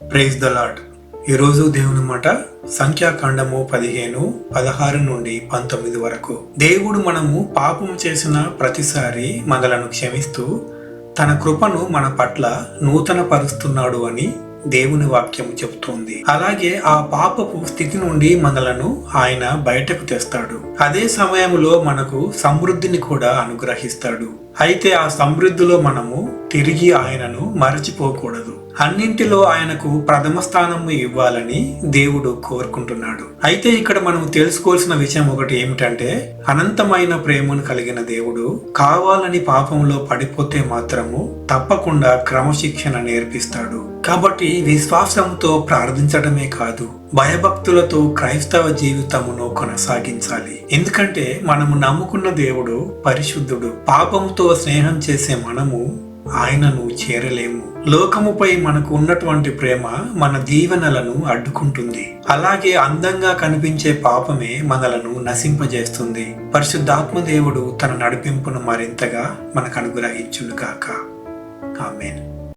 Praise the lord. ఈరోజు దేవుని మాట సంఖ్యాకాండము 15:16 నుండి 19 వరకు. దేవుడు మనము పాపం చేసిన ప్రతిసారి మనలను క్షమిస్తూ తన కృపను మన పట్ల నూతన పరుస్తున్నాడు అని దేవుని వాక్యం చెబుతోంది. అలాగే ఆ పాపపు స్థితి నుండి మనలను ఆయన బయటకు తెస్తాడు. అదే సమయంలో మనకు సమృద్ధిని కూడా అనుగ్రహిస్తాడు. అయితే ఆ సమృద్ధిలో మనము తిరిగి ఆయనను మరచిపోకూడదు. అన్నింటిలో ఆయనకు ప్రథమ స్థానము ఇవ్వాలని దేవుడు కోరుకుంటున్నాడు. అయితే ఇక్కడ మనం తెలుసుకోవాల్సిన విషయం ఒకటి ఏమిటంటే, అనంతమైన ప్రేమను కలిగిన దేవుడు కావాలని పాపంలో పడిపోతే మాత్రము తప్పకుండా క్రమశిక్షణ నేర్పిస్తాడు. కాబట్టి విశ్వాసంతో ప్రార్థించడమే కాదు, భయభక్తులతో క్రైస్తవ జీవితమును కొనసాగించాలి. ఎందుకంటే మనము నమ్ముకున్న దేవుడు పరిశుద్ధుడు. పాపంతో స్నేహం చేసే మనము ఆయనను చేరలేము. లోకముపై మనకు ఉన్నటువంటి ప్రేమ మన దీవెనలను అడ్డుకుంటుంది. అలాగే అందంగా కనిపించే పాపమే మనలను నశింపజేస్తుంది. పరిశుద్ధాత్మ దేవుడు తన నడిపింపును మరింతగా మనకు అనుగ్రహించును గాక. ఆమేన్.